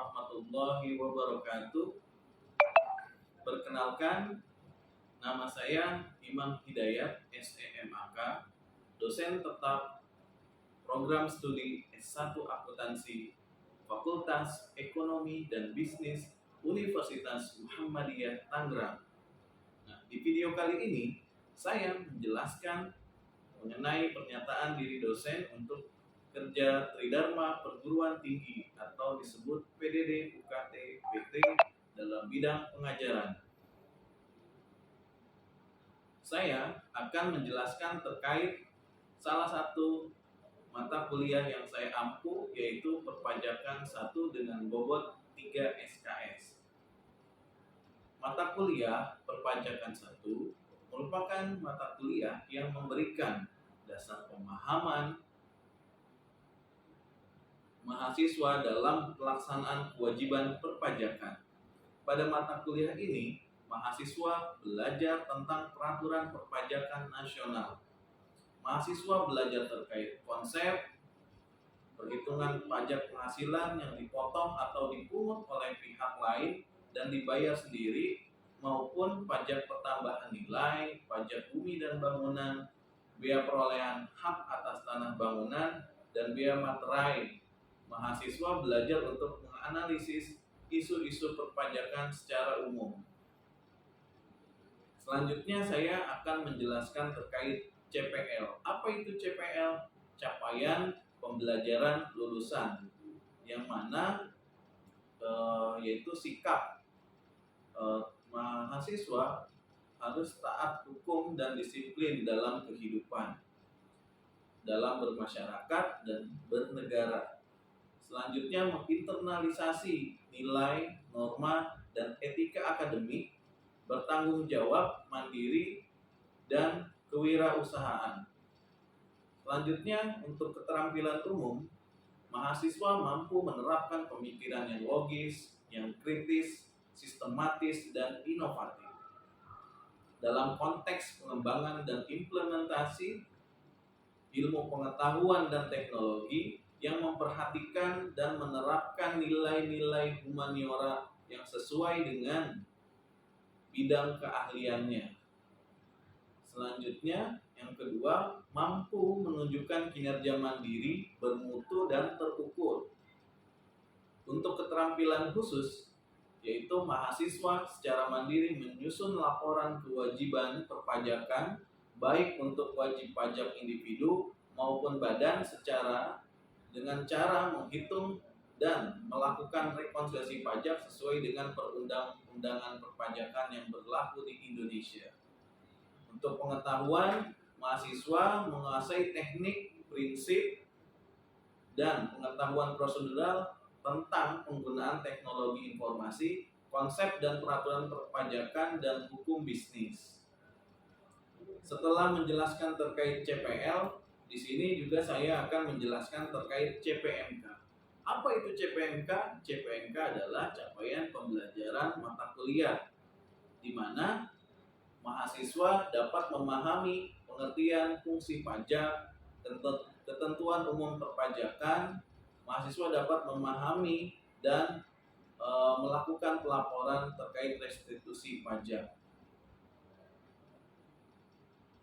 warahmatullahi wabarakatuh. Perkenalkan, nama saya Imam Hidayat, SEMAK, dosen tetap program studi S1 Akuntansi, Fakultas Ekonomi dan Bisnis Universitas Muhammadiyah Tangerang. Nah, di video kali ini saya menjelaskan mengenai pernyataan diri dosen untuk kerja Tridharma Perguruan Tinggi atau disebut PDD UKT PT dalam bidang pengajaran. Saya akan menjelaskan terkait salah satu mata kuliah yang saya ampu, yaitu perpajakan 1 dengan bobot 3 SKS. Mata kuliah perpajakan 1 merupakan mata kuliah yang memberikan dasar pemahaman mahasiswa dalam pelaksanaan kewajiban perpajakan. Pada mata kuliah ini, mahasiswa belajar tentang peraturan perpajakan nasional. Mahasiswa belajar terkait konsep, perhitungan pajak penghasilan yang dipotong atau dipungut oleh pihak lain dan dibayar sendiri, maupun pajak pertambahan nilai, pajak bumi dan bangunan, biaya perolehan hak atas tanah bangunan, dan biaya materai. Mahasiswa belajar untuk menganalisis isu-isu perpajakan secara umum. Selanjutnya saya akan menjelaskan terkait CPL. Apa itu CPL? Capaian pembelajaran lulusan, yang mana yaitu sikap mahasiswa harus taat hukum dan disiplin dalam kehidupan, dalam bermasyarakat dan bernegara. Selanjutnya, menginternalisasi nilai, norma, dan etika akademik, bertanggung jawab, mandiri, dan kewirausahaan. Selanjutnya, untuk keterampilan umum, mahasiswa mampu menerapkan pemikiran yang logis, yang kritis, sistematis, dan inovatif dalam konteks pengembangan dan implementasi ilmu pengetahuan dan teknologi yang memperhatikan dan menerapkan nilai-nilai humaniora yang sesuai dengan bidang keahliannya. Selanjutnya, yang kedua, mampu menunjukkan kinerja mandiri, bermutu, dan terukur. Untuk keterampilan khusus, yaitu mahasiswa secara mandiri menyusun laporan kewajiban perpajakan, baik untuk wajib pajak individu maupun badan dengan cara menghitung dan melakukan rekonsiliasi pajak sesuai dengan perundang-undangan perpajakan yang berlaku di Indonesia. Untuk pengetahuan, mahasiswa menguasai teknik, prinsip, dan pengetahuan prosedural tentang penggunaan teknologi informasi, konsep dan peraturan perpajakan, dan hukum bisnis. Setelah menjelaskan terkait CPL, di sini juga saya akan menjelaskan terkait CPMK. Apa itu CPMK? CPMK adalah capaian pembelajaran mata kuliah, di mana mahasiswa dapat memahami pengertian fungsi pajak, ketentuan umum perpajakan. Mahasiswa dapat memahami dan melakukan pelaporan terkait restitusi pajak.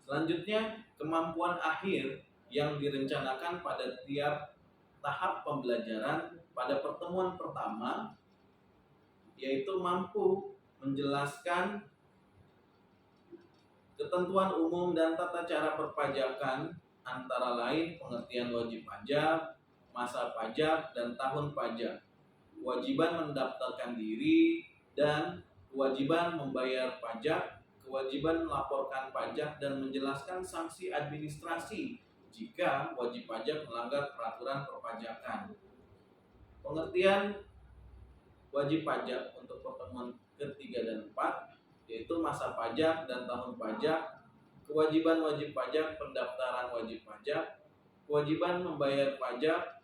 Selanjutnya, kemampuan akhir yang direncanakan pada tiap tahap pembelajaran pada pertemuan pertama, yaitu mampu menjelaskan ketentuan umum dan tata cara perpajakan, antara lain pengertian wajib pajak, masa pajak, dan tahun pajak, kewajiban mendaftarkan diri, dan kewajiban membayar pajak, kewajiban melaporkan pajak, dan menjelaskan sanksi administrasi jika wajib pajak melanggar peraturan perpajakan. Pengertian wajib pajak untuk pertemuan ketiga dan 4, yaitu masa pajak dan tahun pajak, kewajiban wajib pajak, pendaftaran wajib pajak, kewajiban membayar pajak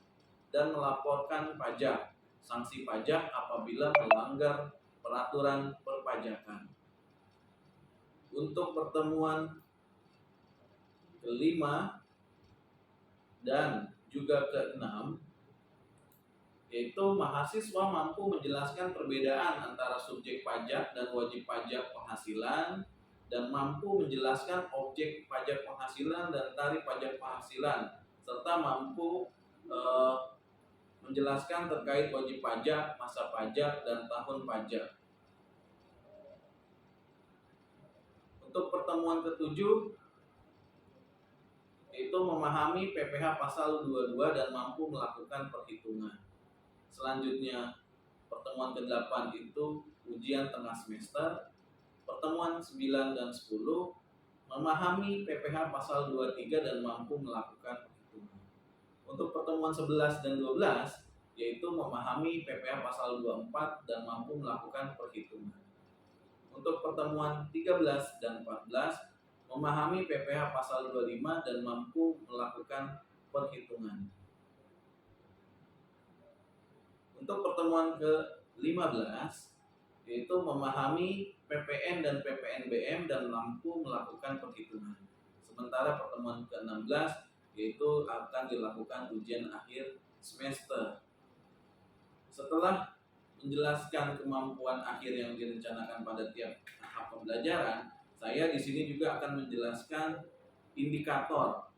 dan melaporkan pajak, sanksi pajak apabila melanggar peraturan perpajakan. Untuk pertemuan ke-5 dan juga ke-6, yaitu mahasiswa mampu menjelaskan perbedaan antara subjek pajak dan wajib pajak penghasilan, dan mampu menjelaskan objek pajak penghasilan dan tarif pajak penghasilan, serta mampu menjelaskan terkait wajib pajak, masa pajak, dan tahun pajak. Untuk pertemuan ketujuh, yaitu memahami PPh pasal 22 dan mampu melakukan perhitungan. Selanjutnya, pertemuan ke-8 itu ujian tengah semester. Pertemuan 9 dan 10 memahami PPh pasal 23 dan mampu melakukan perhitungan. Untuk pertemuan 11 dan 12 yaitu memahami PPh pasal 24 dan mampu melakukan perhitungan. Untuk pertemuan 13 dan 14 memahami PPh pasal 25 dan mampu melakukan perhitungan. Untuk pertemuan ke-15 yaitu memahami PPN dan PPNBM dan mampu melakukan perhitungan. Sementara pertemuan ke-16 yaitu akan dilakukan ujian akhir semester. Setelah menjelaskan kemampuan akhir yang direncanakan pada tiap tahap pembelajaran, saya di sini juga akan menjelaskan indikator.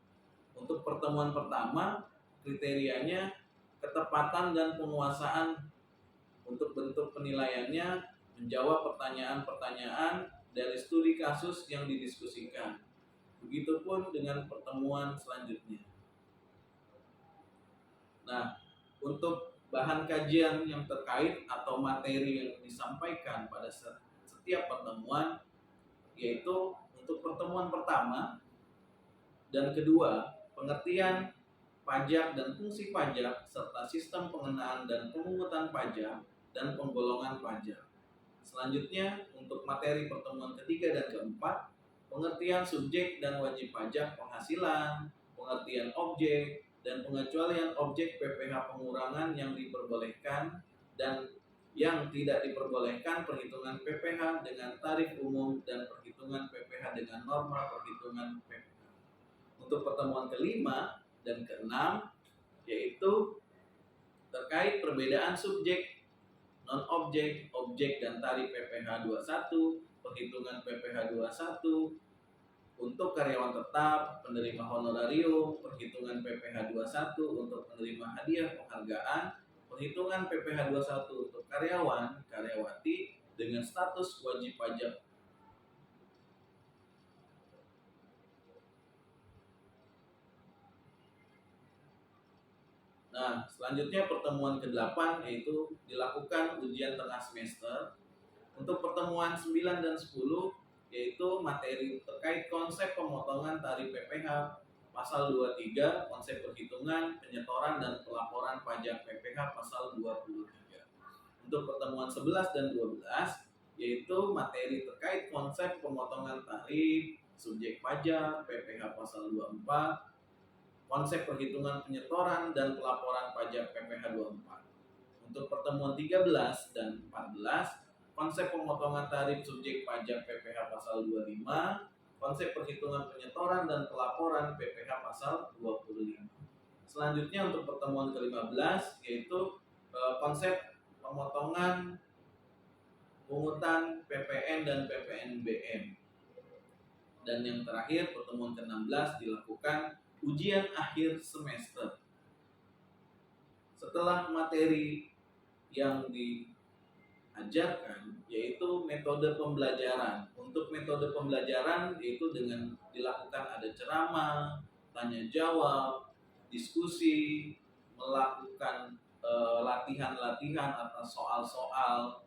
Untuk pertemuan pertama, kriterianya ketepatan dan penguasaan. Untuk bentuk penilaiannya menjawab pertanyaan-pertanyaan dari studi kasus yang didiskusikan. Begitupun dengan pertemuan selanjutnya. Nah, untuk bahan kajian yang terkait atau materi yang disampaikan pada setiap pertemuan, yaitu untuk pertemuan pertama dan kedua, pengertian pajak dan fungsi pajak, serta sistem pengenaan dan pemungutan pajak dan penggolongan pajak. Selanjutnya, untuk materi pertemuan ketiga dan keempat, pengertian subjek dan wajib pajak penghasilan, pengertian objek, dan pengecualian objek PPh pengurangan yang diperbolehkan dan yang tidak diperbolehkan, perhitungan PPh dengan tarif umum, dan perhitungan PPh dengan norma perhitungan PPh. Untuk pertemuan kelima dan keenam yaitu terkait perbedaan subjek, non-objek, objek, dan tarif PPh 21, perhitungan PPh 21, untuk karyawan tetap, penerima honorarium, perhitungan PPh 21 untuk penerima hadiah penghargaan, perhitungan PPh 21 untuk karyawan, karyawati dengan status wajib pajak. Nah, selanjutnya pertemuan ke-8 yaitu dilakukan ujian tengah semester. Untuk pertemuan 9 dan 10 yaitu materi terkait konsep pemotongan tarif PPh pasal 23, konsep perhitungan, penyetoran, dan pelaporan pajak PPh pasal 23. Untuk pertemuan 11 dan 12 yaitu materi terkait konsep pemotongan tarif, subjek pajak, PPh pasal 24, konsep perhitungan penyetoran dan pelaporan pajak PPh 24. Untuk pertemuan 13 dan 14, konsep pemotongan tarif subjek pajak PPh pasal 25, konsep perhitungan penyetoran dan pelaporan PPh pasal 25. Selanjutnya untuk pertemuan ke-15 yaitu konsep pemotongan pungutan PPN dan PPNBM. Dan yang terakhir pertemuan ke-16 dilakukan ujian akhir semester. Setelah materi yang diajarkan yaitu metode pembelajaran. Untuk metode pembelajaran yaitu dengan dilakukan ada ceramah, tanya jawab, diskusi, melakukan latihan-latihan atas soal-soal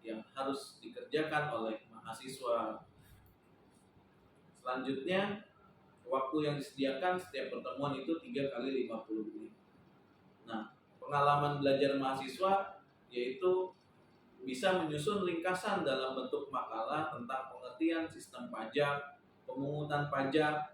yang harus dikerjakan oleh mahasiswa. Selanjutnya, waktu yang disediakan setiap pertemuan itu 3 kali 50 menit. Nah, pengalaman belajar mahasiswa yaitu bisa menyusun ringkasan dalam bentuk makalah tentang pengertian sistem pajak, pemungutan pajak.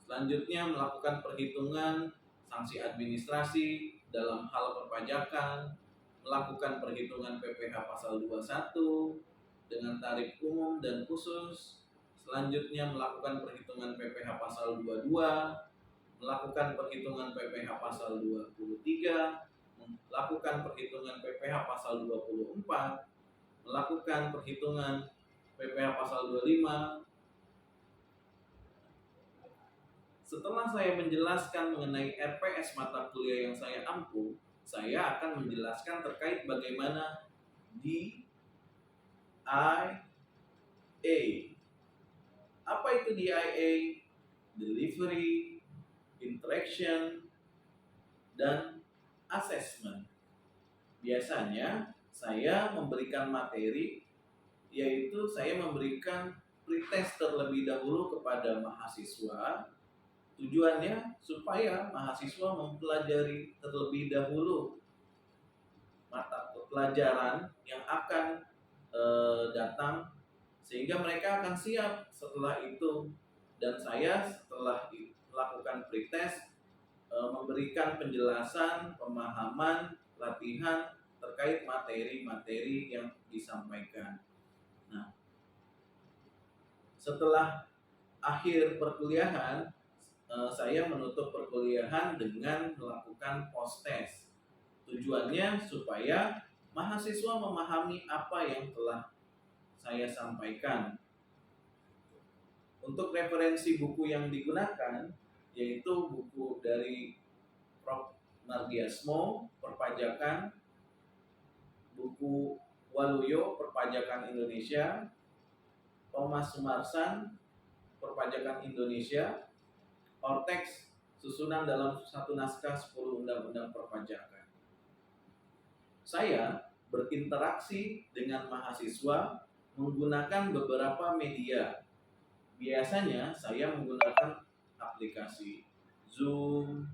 Selanjutnya, melakukan perhitungan sanksi administrasi dalam hal perpajakan, melakukan perhitungan PPh pasal 21 dengan tarif umum dan khusus. Selanjutnya, melakukan perhitungan PPh pasal 22, melakukan perhitungan PPh pasal 23, melakukan perhitungan PPh pasal 24, melakukan perhitungan PPh pasal 25. Setelah saya menjelaskan mengenai RPS mata kuliah yang saya ampu, saya akan menjelaskan terkait bagaimana DIA. Apa itu DIA? Delivery, interaction, dan assessment. Biasanya saya memberikan materi, yaitu saya memberikan pretest terlebih dahulu kepada mahasiswa. Tujuannya supaya mahasiswa mempelajari terlebih dahulu mata pelajaran yang akan datang, sehingga mereka akan siap setelah itu. Dan saya setelah melakukan pretest memberikan penjelasan, pemahaman, latihan terkait materi-materi yang disampaikan. Nah, setelah akhir perkuliahan, saya menutup perkuliahan dengan melakukan post-test. Tujuannya supaya mahasiswa memahami apa yang telah saya sampaikan. Untuk referensi buku yang digunakan, yaitu buku dari Prof. Nardiasmo, Perpajakan, buku Waluyo, Perpajakan Indonesia, Thomas Sumarsan, Perpajakan Indonesia, Ortex, Susunan dalam satu naskah 10 Undang-Undang Perpajakan. Saya berinteraksi dengan mahasiswa menggunakan beberapa media. Biasanya saya menggunakan aplikasi Zoom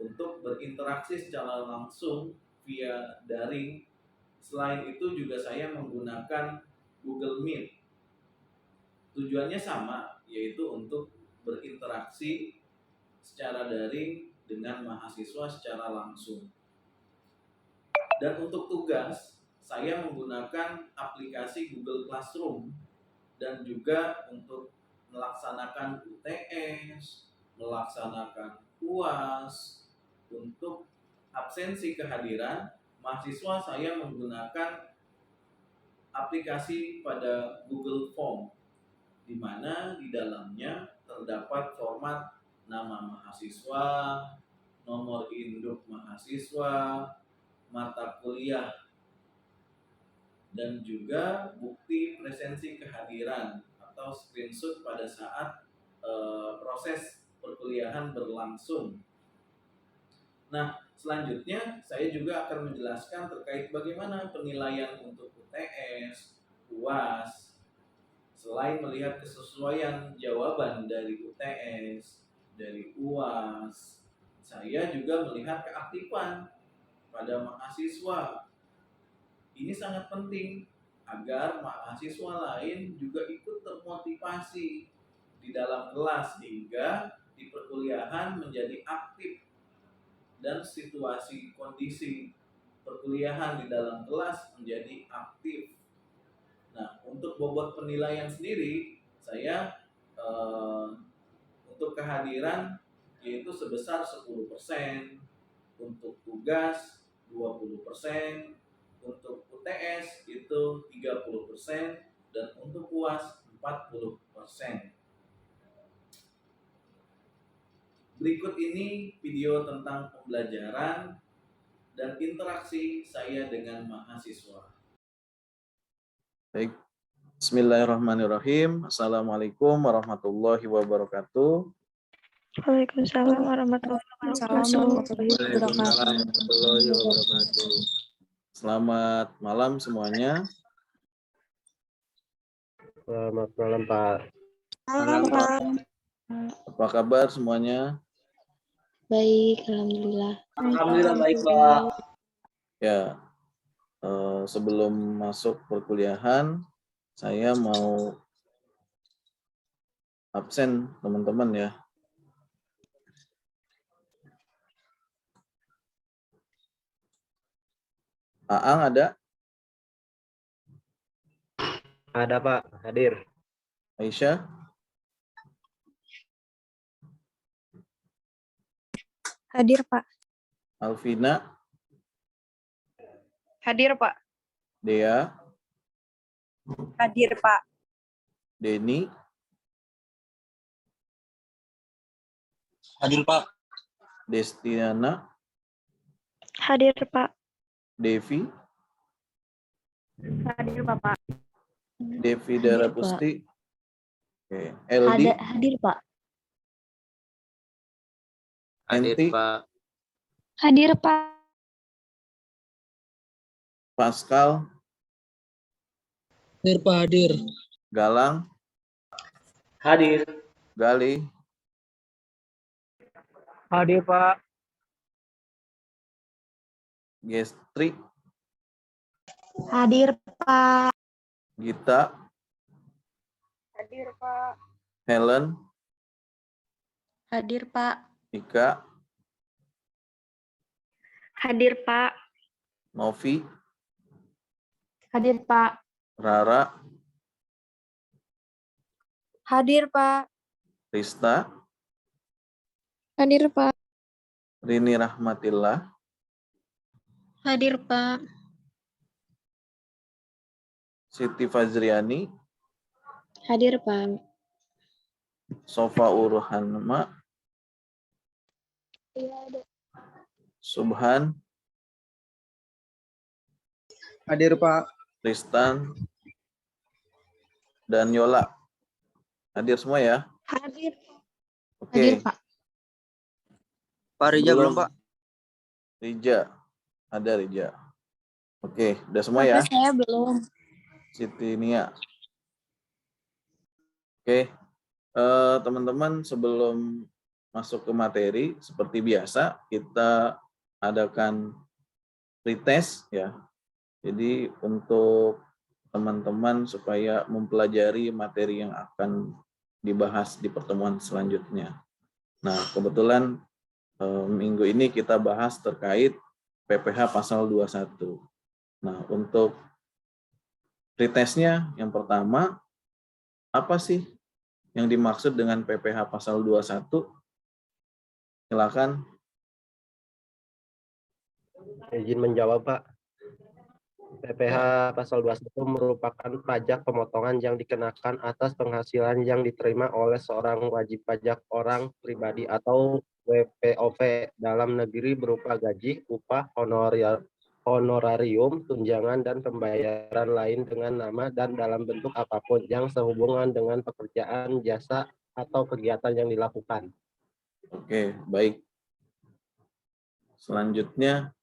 untuk berinteraksi secara langsung via daring. Selain itu juga saya menggunakan Google Meet. Tujuannya sama, yaitu untuk berinteraksi secara daring dengan mahasiswa secara langsung. Dan untuk tugas, saya menggunakan aplikasi Google Classroom, dan juga untuk melaksanakan UTS, melaksanakan UAS. Untuk absensi kehadiran mahasiswa, saya menggunakan aplikasi pada Google Form, di mana di dalamnya terdapat format nama mahasiswa, nomor induk mahasiswa, mata kuliah, dan juga bukti presensi kehadiran atau screenshot pada saat proses perkuliahan berlangsung. Nah, selanjutnya saya juga akan menjelaskan terkait bagaimana penilaian untuk UTS, UAS. Selain melihat kesesuaian jawaban dari UTS, dari UAS, saya juga melihat keaktifan pada mahasiswa. Ini sangat penting agar mahasiswa lain juga ikut termotivasi di dalam kelas, hingga di perkuliahan menjadi aktif, dan situasi kondisi perkuliahan di dalam kelas menjadi aktif. Nah, untuk bobot penilaian sendiri, saya untuk kehadiran yaitu sebesar 10%, untuk tugas 20%, untuk UTS itu 30%, dan untuk UAS 40%. Berikut ini video tentang pembelajaran dan interaksi saya dengan mahasiswa. Baik, Bismillahirrahmanirrahim. Assalamualaikum warahmatullahi wabarakatuh. Waalaikumsalam warahmatullahi wabarakatuh. Selamat malam semuanya. Selamat malam, Pak. Apa kabar semuanya? Baik, alhamdulillah. Alhamdulillah baik, Pak. Ya, sebelum masuk perkuliahan, saya mau absen teman-teman ya. Aang ada? Ada, Pak. Hadir. Aisyah? Hadir, Pak. Alvina, Hadir, Pak. Dea, Hadir, Pak. Denny, Hadir, Pak. Destiana, Hadir, Pak. Devi, Hadir, Bapak. Devi Hadir, Darapusti, oke. Eldi, Hadir, Pak. Enti, Hadir, Pak. Pascal, Hadir, Pak. Hadir. Galang, Hadir. Gali, Hadir, Pak. Gestri, Hadir, Pak. Gita, Hadir, Pak. Helen, Hadir, Pak. Ika, Hadir, Pak. Novi, Hadir, Pak. Rara, Hadir, Pak. Rista, Hadir, Pak. Rini Rahmatillah, Hadir, Pak. Siti Fazriani, Hadir, Pak. Sofa Uruhanma, Iya, ada. Subhan, Hadir, Pak. Tristan, dan Yola. Hadir semua ya? Hadir. Oke. Hadir, Pak. Pak Rija belum, Pak? Rija. Ada Rija. Oke, udah semua ya? Saya belum. Siti Nia. Oke. Teman-teman, sebelum masuk ke materi, seperti biasa, kita adakan pretest ya. Jadi untuk teman-teman supaya mempelajari materi yang akan dibahas di pertemuan selanjutnya. Nah, kebetulan minggu ini kita bahas terkait PPH pasal 21. Nah, untuk pretestnya yang pertama, apa sih yang dimaksud dengan PPH pasal 21? Silakan. Izin menjawab, Pak. PPH pasal 21 merupakan pajak pemotongan yang dikenakan atas penghasilan yang diterima oleh seorang wajib pajak orang pribadi atau WPOV dalam negeri berupa gaji, upah, honorarium, tunjangan, dan pembayaran lain dengan nama dan dalam bentuk apapun yang sehubungan dengan pekerjaan, jasa, atau kegiatan yang dilakukan. Oke, baik. Selanjutnya,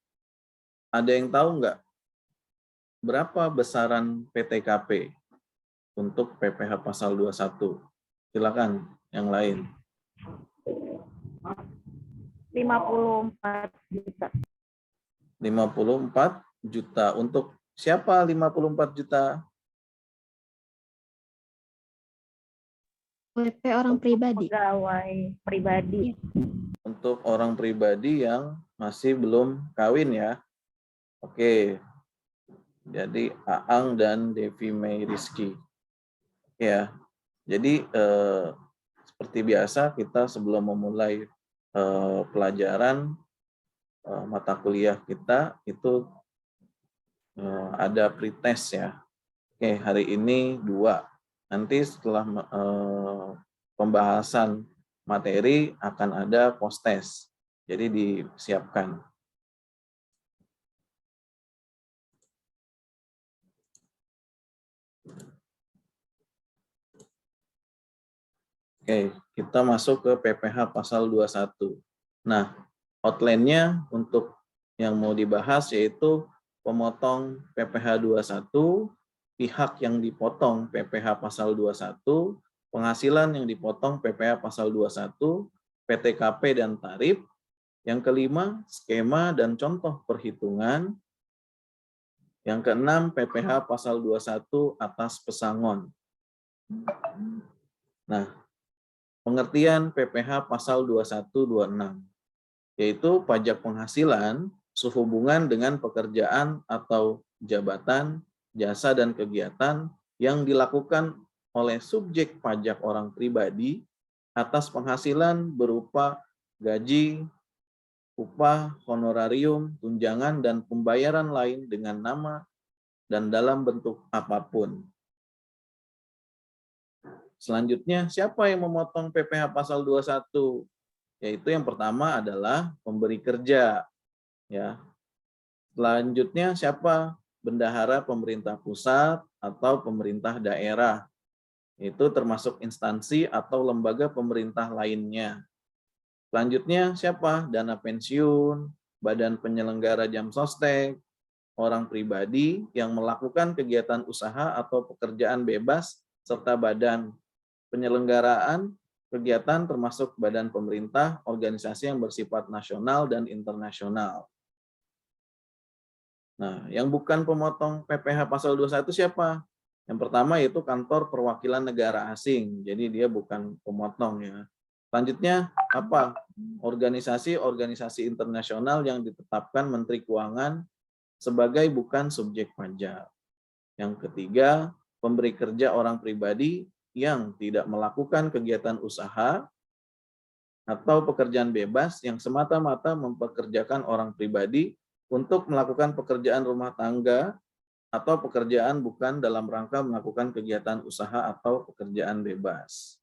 ada yang tahu nggak berapa besaran PTKP untuk PPH pasal 21? Silakan yang lain. 54 juta. 54 juta. Untuk siapa 54 juta? WP orang pribadi. Pegawai pribadi. Untuk orang pribadi yang masih belum kawin ya. Oke. Jadi Aang dan Devi Mei Rizky. Ya. Jadi seperti biasa kita sebelum memulai pelajaran mata kuliah kita itu ada pretest ya. Oke, hari ini 2. Nanti setelah pembahasan materi akan ada post test. Jadi disiapkan. Oke, kita masuk ke PPH pasal 21. Nah, outline-nya untuk yang mau dibahas yaitu pemotong PPH 21, pihak yang dipotong PPH pasal 21, penghasilan yang dipotong PPH pasal 21, PTKP dan tarif. Yang kelima, skema dan contoh perhitungan. Yang keenam, PPH pasal 21 atas pesangon. Nah, pengertian PPH pasal 21-26, yaitu pajak penghasilan sehubungan dengan pekerjaan atau jabatan, jasa, dan kegiatan yang dilakukan oleh subjek pajak orang pribadi atas penghasilan berupa gaji, upah, honorarium, tunjangan, dan pembayaran lain dengan nama dan dalam bentuk apapun. Selanjutnya, siapa yang memotong PPh pasal 21? Yaitu yang pertama adalah pemberi kerja. Ya. Selanjutnya, siapa? Bendahara pemerintah pusat atau pemerintah daerah. Itu termasuk instansi atau lembaga pemerintah lainnya. Selanjutnya, siapa? Dana pensiun, badan penyelenggara jam sostek, orang pribadi yang melakukan kegiatan usaha atau pekerjaan bebas, serta badan penyelenggaraan kegiatan termasuk badan pemerintah, organisasi yang bersifat nasional dan internasional. Nah, yang bukan pemotong PPh pasal 21 siapa? Yang pertama yaitu kantor perwakilan negara asing. Jadi dia bukan pemotong ya. Selanjutnya apa? Organisasi-organisasi internasional yang ditetapkan Menteri Keuangan sebagai bukan subjek pajak. Yang ketiga, pemberi kerja orang pribadi yang tidak melakukan kegiatan usaha atau pekerjaan bebas yang semata-mata mempekerjakan orang pribadi untuk melakukan pekerjaan rumah tangga atau pekerjaan bukan dalam rangka melakukan kegiatan usaha atau pekerjaan bebas.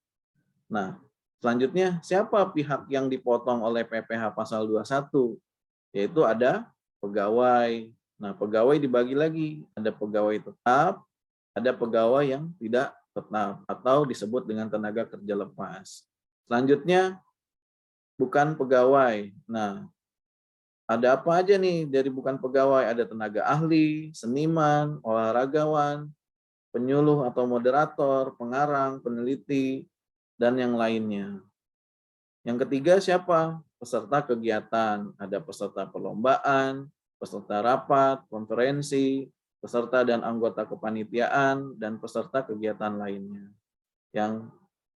Nah, selanjutnya siapa pihak yang dipotong oleh PPh pasal 21? Yaitu ada pegawai. Nah, pegawai dibagi lagi, ada pegawai tetap, ada pegawai yang tidak tetap atau disebut dengan tenaga kerja lepas. Selanjutnya, bukan pegawai. Nah, ada apa aja nih dari bukan pegawai? Ada tenaga ahli, seniman, olahragawan, penyuluh atau moderator, pengarang, peneliti, dan yang lainnya. Yang ketiga siapa? Peserta kegiatan. Ada peserta perlombaan, peserta rapat, konferensi, peserta dan anggota kepanitiaan, dan peserta kegiatan lainnya. Yang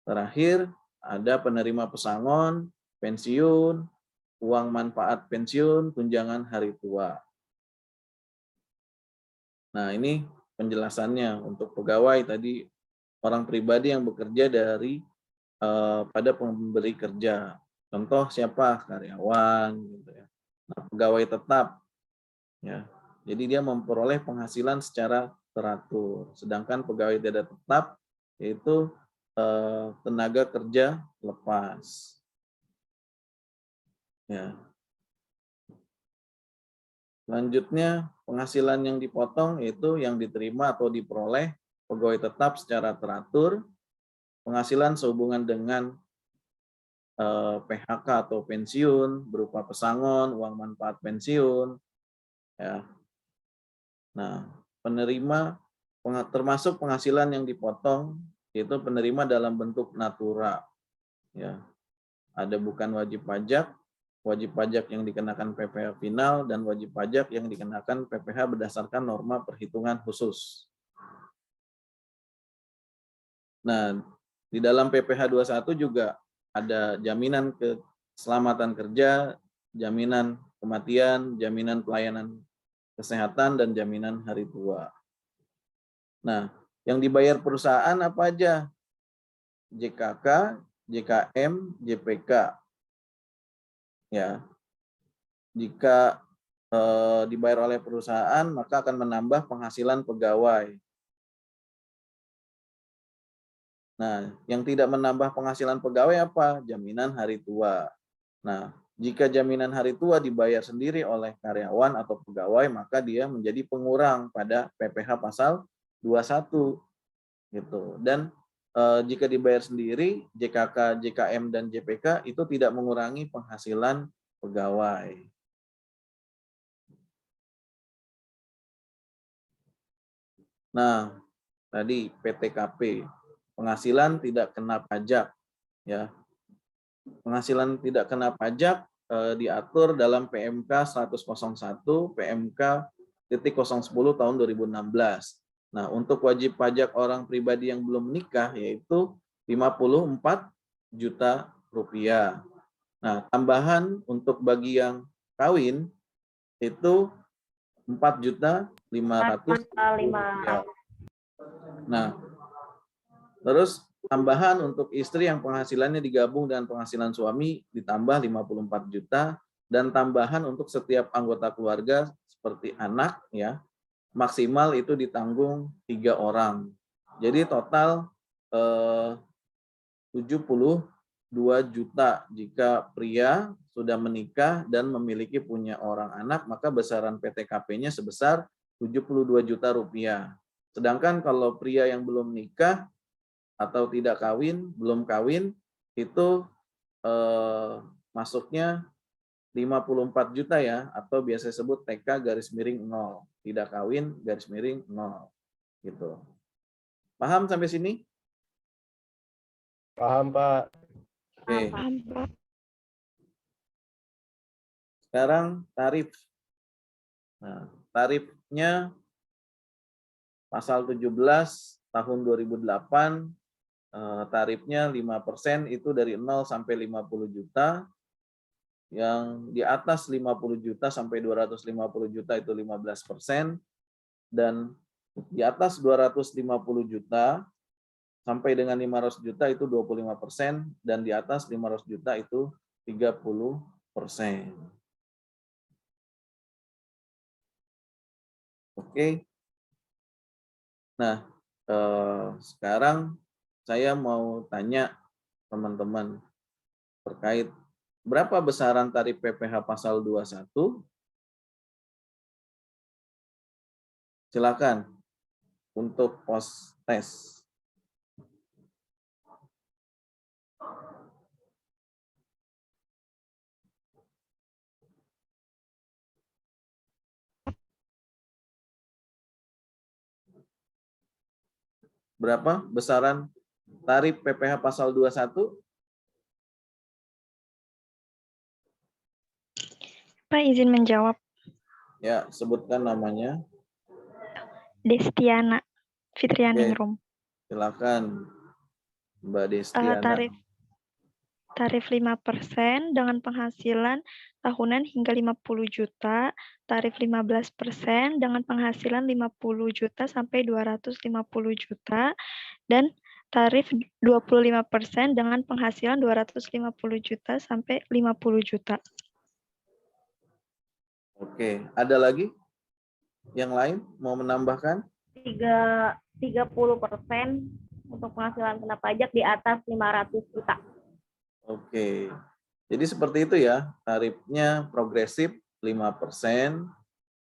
terakhir, ada penerima pesangon, pensiun, uang manfaat pensiun, tunjangan hari tua. Nah, ini penjelasannya untuk pegawai tadi, orang pribadi yang bekerja dari pada pemberi kerja. Contoh siapa? Karyawan gitu ya. Nah, pegawai tetap ya. Jadi dia memperoleh penghasilan secara teratur. Sedangkan pegawai tidak tetap yaitu tenaga kerja lepas. Ya. Selanjutnya, penghasilan yang dipotong yaitu yang diterima atau diperoleh pegawai tetap secara teratur, penghasilan sehubungan dengan PHK atau pensiun berupa pesangon, uang manfaat pensiun, ya. Nah, penerima termasuk penghasilan yang dipotong yaitu penerima dalam bentuk natura, ya. Ada bukan wajib pajak yang dikenakan PPh final, dan wajib pajak yang dikenakan PPh berdasarkan norma perhitungan khusus. Nah, di dalam PPh 21 juga ada jaminan keselamatan kerja, jaminan kematian, jaminan pelayanan kesehatan, dan jaminan hari tua. Nah, yang dibayar perusahaan apa aja? JKK, JKM, JPK. Ya, jika dibayar oleh perusahaan, maka akan menambah penghasilan pegawai. Nah, yang tidak menambah penghasilan pegawai apa? Jaminan hari tua. Nah, jika jaminan hari tua dibayar sendiri oleh karyawan atau pegawai, maka dia menjadi pengurang pada PPh pasal 21 gitu. Dan jika dibayar sendiri, JKK, JKM, dan JPK itu tidak mengurangi penghasilan pegawai. Nah, tadi PTKP, penghasilan tidak kena pajak, ya. Penghasilan tidak kena pajak diatur dalam PMK 10001 PMK.010 tahun 2016. Nah, untuk wajib pajak orang pribadi yang belum menikah yaitu 54 juta rupiah. Nah, tambahan untuk bagi yang kawin itu 4.500.000 rupiah. Nah, terus tambahan untuk istri yang penghasilannya digabung dengan penghasilan suami ditambah 54 juta, dan tambahan untuk setiap anggota keluarga seperti anak ya, maksimal itu ditanggung 3 orang. Jadi total 72 juta jika pria sudah menikah dan memiliki punya orang anak, maka besaran PTKP-nya sebesar 72 juta rupiah. Sedangkan kalau pria yang belum nikah atau tidak kawin, belum kawin, itu masuknya 54 juta ya, atau biasa disebut TK garis miring 0. Tidak kawin garis miring 0. Gitu. Paham sampai sini? Paham, Pak. Oke. Paham, Pak. Sekarang tarif. Nah, tarifnya pasal 17 tahun 2008, tarifnya 5% itu dari 0 sampai 50 juta. Yang di atas 50 juta sampai 250 juta itu 15%, dan di atas 250 juta sampai dengan 500 juta itu 25%, dan di atas 500 juta itu 30%. Oke. Nah, sekarang saya mau tanya teman-teman terkait berapa besaran tarif PPh pasal 21? Silakan untuk pos tes. Berapa besaran tarif PPh pasal 21? Pak izin menjawab. Ya, sebutkan namanya. Destiana Fitrianingrum. Silakan Mbak Destiana. Tarif 5% dengan penghasilan tahunan hingga 50 juta, tarif 15% dengan penghasilan 50 juta sampai 250 juta, dan tarif 25% dengan penghasilan 250 juta sampai 50 juta. Oke, ada lagi? Yang lain mau menambahkan? 30% untuk penghasilan kena pajak di atas 500 juta. Oke. Jadi seperti itu ya, tarifnya progresif 5%,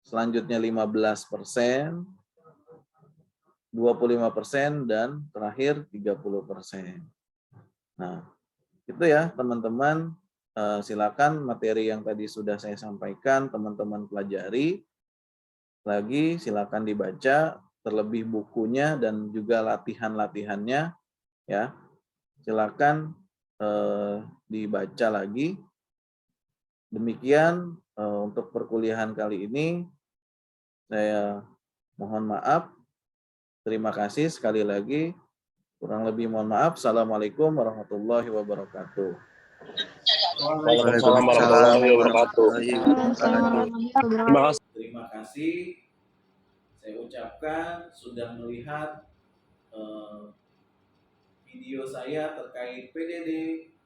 selanjutnya 15%, 25%, dan terakhir 30%. Nah, itu ya teman-teman. Silakan materi yang tadi sudah saya sampaikan teman-teman pelajari. Lagi silakan dibaca terlebih bukunya dan juga latihan-latihannya ya. Silakan dibaca lagi. Demikian untuk perkuliahan kali ini. Saya mohon maaf. Terima kasih sekali lagi. Kurang lebih mohon maaf. Assalamualaikum warahmatullahi wabarakatuh. Waalaikumsalam warahmatullahi wabarakatuh. Terima kasih. Terima kasih. Saya ucapkan sudah melihat video saya terkait PDD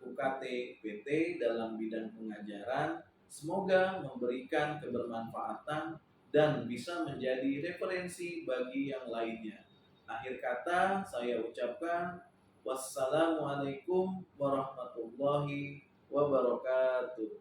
UKT PT dalam bidang pengajaran. Semoga memberikan kebermanfaatan dan bisa menjadi referensi bagi yang lainnya. Akhir kata saya ucapkan wassalamualaikum warahmatullahi wabarakatuh.